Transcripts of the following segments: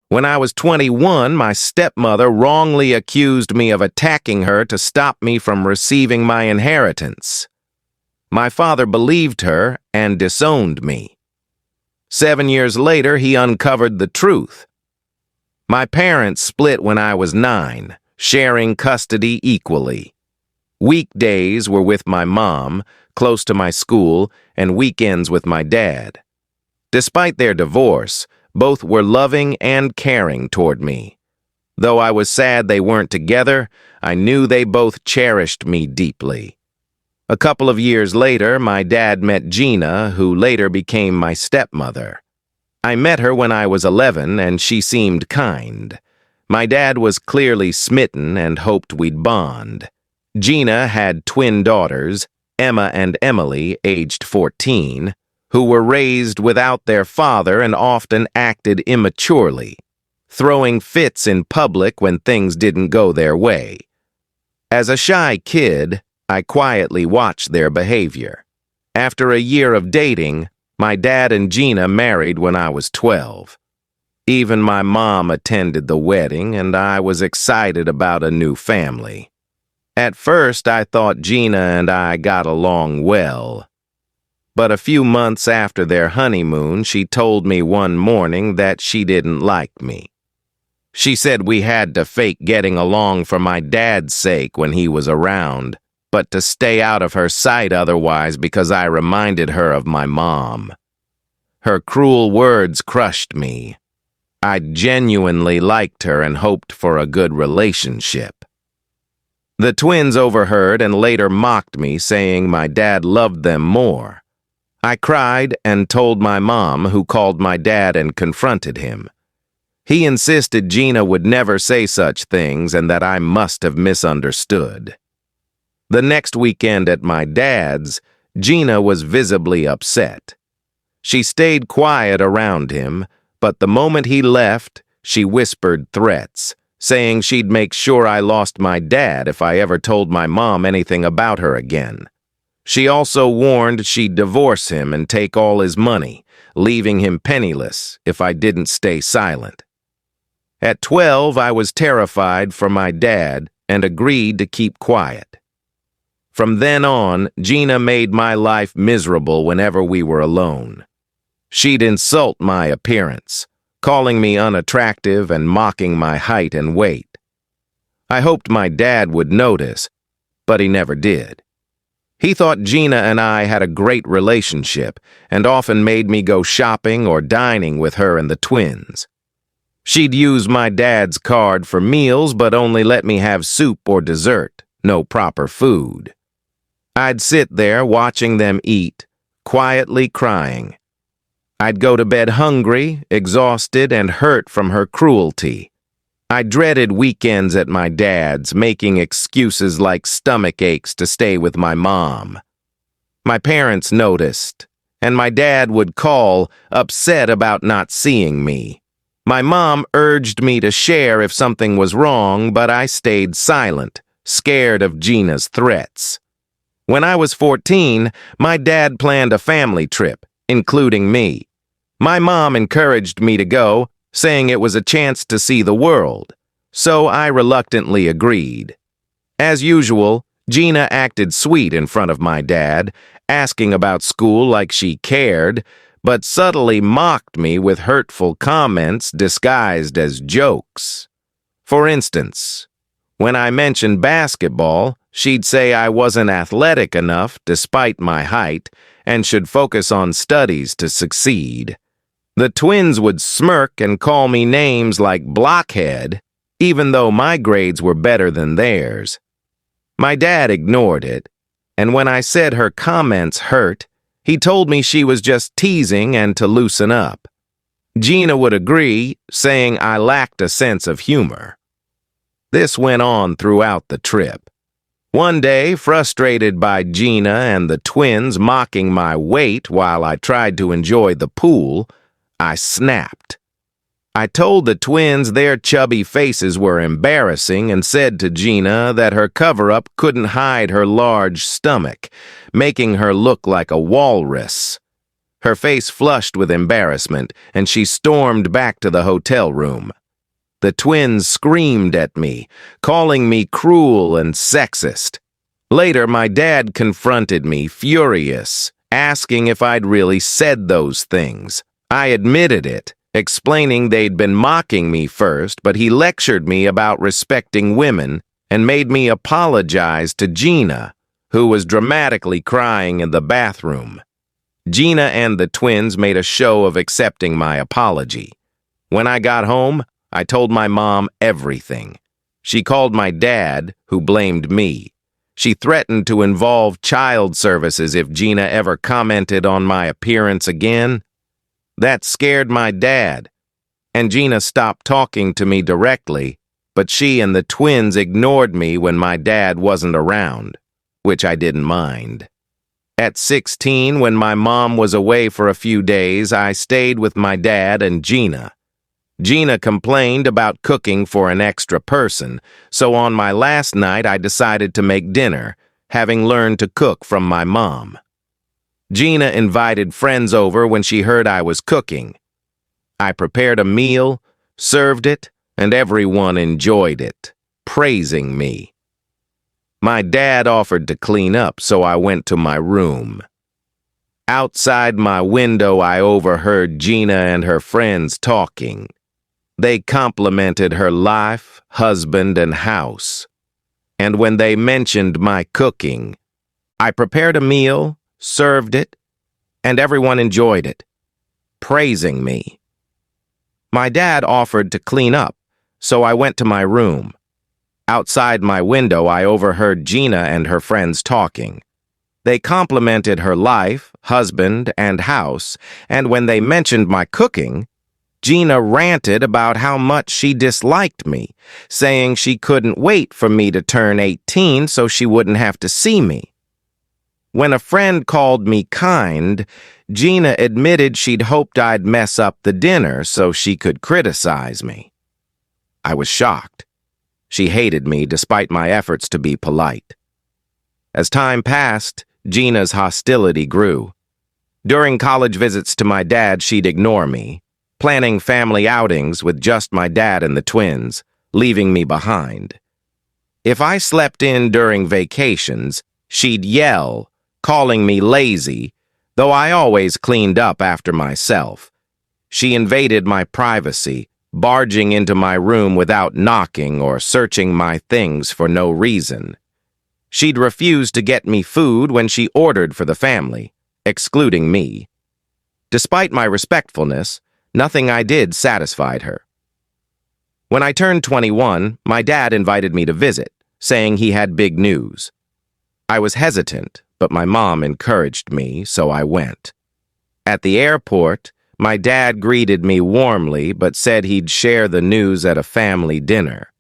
When I was 21, my stepmother wrongly accused me of attacking her to stop me from receiving my inheritance. My father believed her and disowned me. 7 years later, he uncovered the truth. My parents split when I was 9, sharing custody equally. Weekdays were with my mom, close to my school, and weekends with my dad. Despite their divorce, both were loving and caring toward me. Though I was sad they weren't together, I knew they both cherished me deeply. A couple of years later, my dad met Gina, who later became my stepmother. I met her when I was 11, and she seemed kind. My dad was clearly smitten and hoped we'd bond. Gina had twin daughters, Emma and Emily, aged 14, who were raised without their father and often acted immaturely, throwing fits in public when things didn't go their way. As a shy kid, I quietly watched their behavior. After a year of dating, my dad and Gina married when I was 12. Even my mom attended the wedding, and I was excited about a new family. At first, I thought Gina and I got along well. But a few months after their honeymoon, she told me one morning that she didn't like me. She said we had to fake getting along for my dad's sake when he was around, but to stay out of her sight otherwise because I reminded her of my mom. Her cruel words crushed me. I genuinely liked her and hoped for a good relationship. The twins overheard and later mocked me, saying my dad loved them more. I cried and told my mom, who called my dad and confronted him. He insisted Gina would never say such things and that I must have misunderstood. The next weekend at my dad's, Gina was visibly upset. She stayed quiet around him, but the moment he left, she whispered threats, saying she'd make sure I lost my dad if I ever told my mom anything about her again. She also warned she'd divorce him and take all his money, leaving him penniless if I didn't stay silent. At 12, I was terrified for my dad and agreed to keep quiet. From then on, Gina made my life miserable whenever we were alone. She'd insult my appearance, calling me unattractive and mocking my height and weight. I hoped my dad would notice, but he never did. He thought Gina and I had a great relationship and often made me go shopping or dining with her and the twins. She'd use my dad's card for meals but only let me have soup or dessert, no proper food. I'd sit there watching them eat, quietly crying. I'd go to bed hungry, exhausted, and hurt from her cruelty. I dreaded weekends at my dad's, making excuses like stomach aches to stay with my mom. My parents noticed, and my dad would call, upset about not seeing me. My mom urged me to share if something was wrong, but I stayed silent, scared of Gina's threats. When I was 14, my dad planned a family trip, including me. My mom encouraged me to go, saying it was a chance to see the world, so I reluctantly agreed. As usual, Gina acted sweet in front of my dad, asking about school like she cared, but subtly mocked me with hurtful comments disguised as jokes. For instance, when I mentioned basketball, she'd say I wasn't athletic enough despite my height and should focus on studies to succeed. The twins would smirk and call me names like blockhead, even though my grades were better than theirs. My dad ignored it, and when I said her comments hurt, he told me she was just teasing and to loosen up. Gina would agree, saying I lacked a sense of humor. This went on throughout the trip. One day, frustrated by Gina and the twins mocking my weight while I tried to enjoy the pool, I snapped. I told the twins their chubby faces were embarrassing and said to Gina that her cover-up couldn't hide her large stomach, making her look like a walrus. Her face flushed with embarrassment, and she stormed back to the hotel room. The twins screamed at me, calling me cruel and sexist. Later, my dad confronted me, furious, asking if I'd really said those things. I admitted it, explaining they'd been mocking me first, but he lectured me about respecting women and made me apologize to Gina, who was dramatically crying in the bathroom. Gina and the twins made a show of accepting my apology. When I got home, I told my mom everything. She called my dad, who blamed me. She threatened to involve child services if Gina ever commented on my appearance again. That scared my dad, and Gina stopped talking to me directly, but she and the twins ignored me when my dad wasn't around, which I didn't mind. At 16, when my mom was away for a few days, I stayed with my dad and Gina. Gina complained about cooking for an extra person, so on my last night I decided to make dinner, having learned to cook from my mom. Gina invited friends over when she heard I was cooking. I prepared a meal, served it, and everyone enjoyed it, praising me. My dad offered to clean up, so I went to my room. Outside my window, I overheard Gina and her friends talking. They complimented her life, husband, and house. And when they mentioned my cooking, I prepared a meal, served it, and everyone enjoyed it, praising me. My dad offered to clean up, so I went to my room. Outside my window, I overheard Gina and her friends talking. They complimented her life, husband, and house, and when they mentioned my cooking, Gina ranted about how much she disliked me, saying she couldn't wait for me to turn 18 so she wouldn't have to see me. When a friend called me kind, Gina admitted she'd hoped I'd mess up the dinner so she could criticize me. I was shocked. She hated me despite my efforts to be polite. As time passed, Gina's hostility grew. During college visits to my dad, she'd ignore me, planning family outings with just my dad and the twins, leaving me behind. If I slept in during vacations, she'd yell, calling me lazy, though I always cleaned up after myself. She invaded my privacy, barging into my room without knocking or searching my things for no reason. She'd refuse to get me food when she ordered for the family, excluding me. Despite my respectfulness, nothing I did satisfied her. When I turned 21, my dad invited me to visit, saying he had big news. I was hesitant, but my mom encouraged me, so I went. At the airport, my dad greeted me warmly, but said he'd share the news at a family dinner.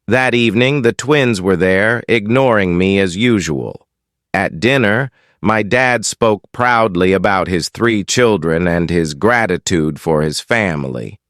That evening, the twins were there, ignoring me as usual. At dinner, my dad spoke proudly about his 3 children and his gratitude for his family.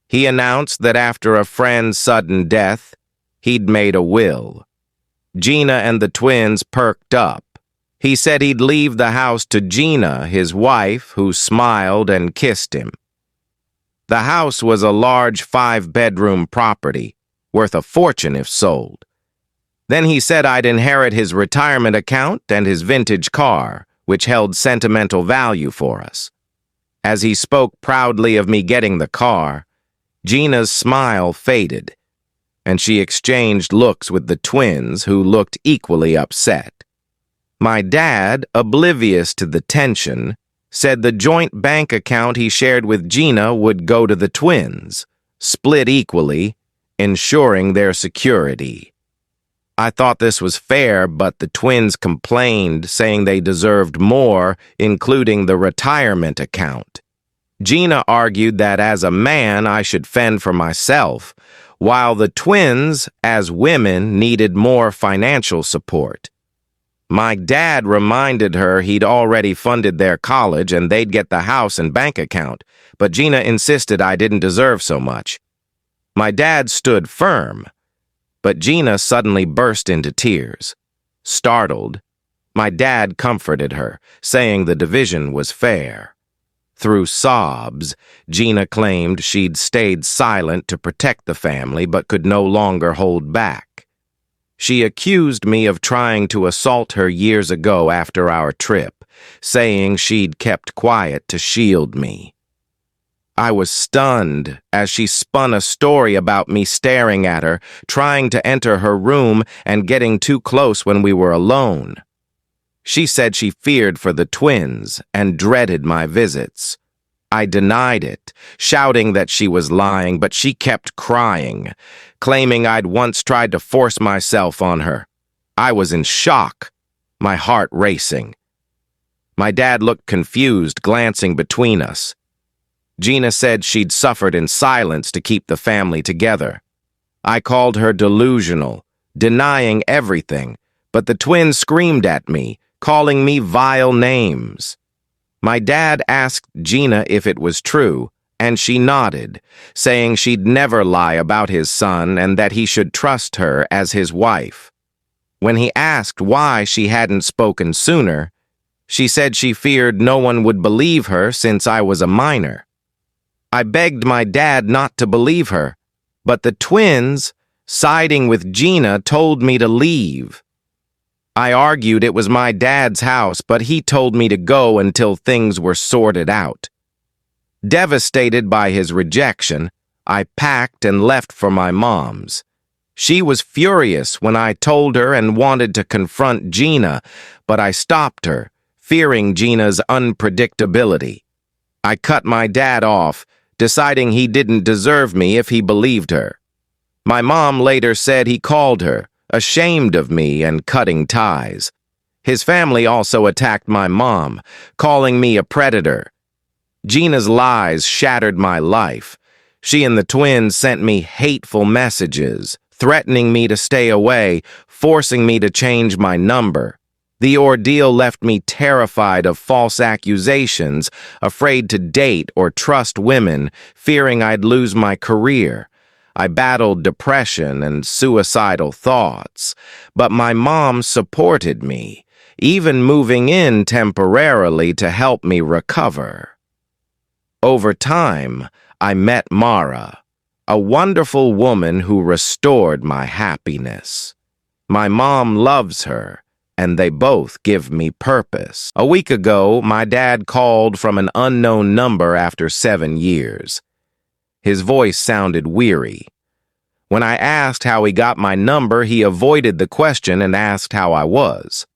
He announced that after a friend's sudden death, he'd made a will. Gina and the twins perked up. He said he'd leave the house to Gina, his wife, who smiled and kissed him. The house was a large 5-bedroom property, worth a fortune if sold. Then he said I'd inherit his retirement account and his vintage car, which held sentimental value for us. As he spoke proudly of me getting the car, Gina's smile faded, and she exchanged looks with the twins, who looked equally upset. My dad, oblivious to the tension, said the joint bank account he shared with Gina would go to the twins, split equally, ensuring their security. I thought this was fair, but the twins complained, saying they deserved more, including the retirement account. Gina argued that as a man I should fend for myself, while the twins, as women, needed more financial support. My dad reminded her he'd already funded their college and they'd get the house and bank account, but Gina insisted I didn't deserve so much. My dad stood firm, but Gina suddenly burst into tears. Startled, my dad comforted her, saying the division was fair. Through sobs, Gina claimed she'd stayed silent to protect the family but could no longer hold back. She accused me of trying to assault her years ago after our trip, saying she'd kept quiet to shield me. I was stunned as she spun a story about me staring at her, trying to enter her room and getting too close when we were alone. She said she feared for the twins and dreaded my visits. I denied it, shouting that she was lying, but she kept crying, claiming I'd once tried to force myself on her. I was in shock, my heart racing. My dad looked confused, glancing between us. Gina said she'd suffered in silence to keep the family together. I called her delusional, denying everything, but the twins screamed at me, calling me vile names. My dad asked Gina if it was true, and she nodded, saying she'd never lie about his son and that he should trust her as his wife. When he asked why she hadn't spoken sooner, she said she feared no one would believe her since I was a minor. I begged my dad not to believe her, but the twins, siding with Gina, told me to leave. I argued it was my dad's house, but he told me to go until things were sorted out. Devastated by his rejection, I packed and left for my mom's. She was furious when I told her and wanted to confront Gina, but I stopped her, fearing Gina's unpredictability. I cut my dad off, deciding he didn't deserve me if he believed her. My mom later said he called her, ashamed of me and cutting ties. His family also attacked my mom, calling me a predator. Gina's lies shattered my life. She and the twins sent me hateful messages, threatening me to stay away, forcing me to change my number. The ordeal left me terrified of false accusations, afraid to date or trust women, fearing I'd lose my career. I battled depression and suicidal thoughts, but my mom supported me, even moving in temporarily to help me recover. Over time, I met Mara, a wonderful woman who restored my happiness. My mom loves her, and they both give me purpose. A week ago, my dad called from an unknown number after 7 years. His voice sounded weary. When I asked how he got my number, he avoided the question and asked how I was.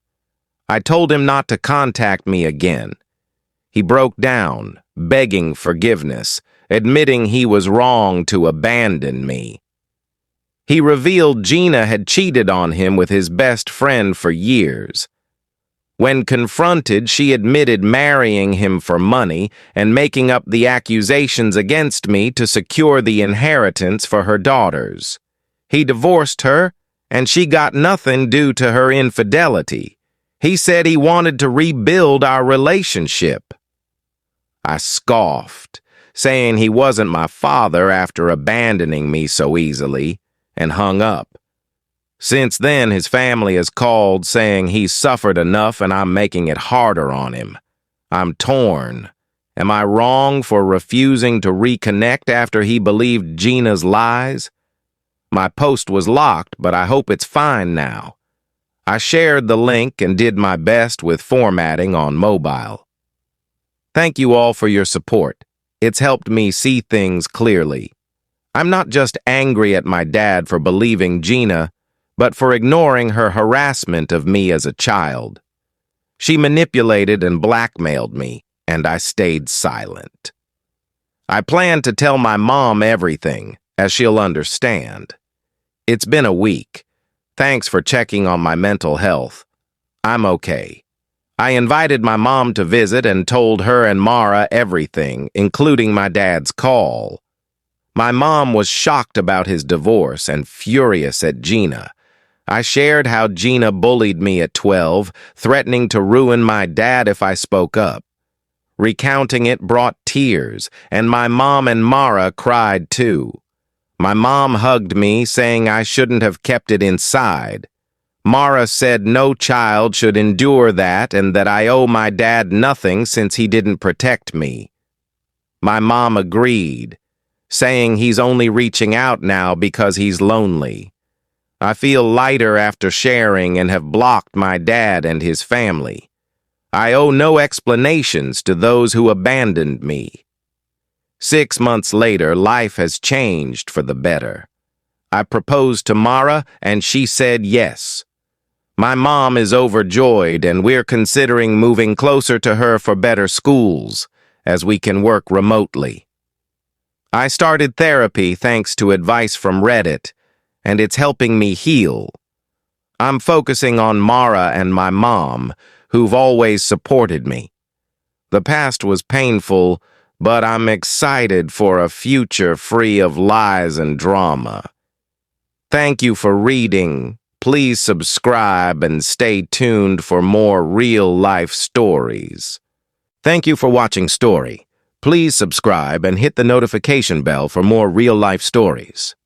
I told him not to contact me again. He broke down, begging forgiveness, admitting he was wrong to abandon me. He revealed Gina had cheated on him with his best friend for years. When confronted, she admitted marrying him for money and making up the accusations against me to secure the inheritance for her daughters. He divorced her, and she got nothing due to her infidelity. He said he wanted to rebuild our relationship. I scoffed, saying he wasn't my father after abandoning me so easily, and hung up. Since then, his family has called saying he's suffered enough and I'm making it harder on him. I'm torn. Am I wrong for refusing to reconnect after he believed Gina's lies? My post was locked, but I hope it's fine now. I shared the link and did my best with formatting on mobile. Thank you all for your support. It's helped me see things clearly. I'm not just angry at my dad for believing Gina, but for ignoring her harassment of me as a child. She manipulated and blackmailed me, and I stayed silent. I plan to tell my mom everything, as she'll understand. It's been a week. Thanks for checking on my mental health. I'm okay. I invited my mom to visit and told her and Mara everything, including my dad's call. My mom was shocked about his divorce and furious at Gina. I shared how Gina bullied me at 12, threatening to ruin my dad if I spoke up. Recounting it brought tears, and my mom and Mara cried too. My mom hugged me, saying I shouldn't have kept it inside. Mara said no child should endure that and that I owe my dad nothing since he didn't protect me. My mom agreed, saying he's only reaching out now because he's lonely. I feel lighter after sharing and have blocked my dad and his family. I owe no explanations to those who abandoned me. 6 months later, life has changed for the better. I proposed to Mara, and she said yes. My mom is overjoyed, and we're considering moving closer to her for better schools, as we can work remotely. I started therapy thanks to advice from Reddit, and it's helping me heal. I'm focusing on Mara and my mom, who've always supported me. The past was painful, but I'm excited for a future free of lies and drama. Thank you for reading. Please subscribe and stay tuned for more real-life stories. Thank you for watching Story. Please subscribe and hit the notification bell for more real-life stories.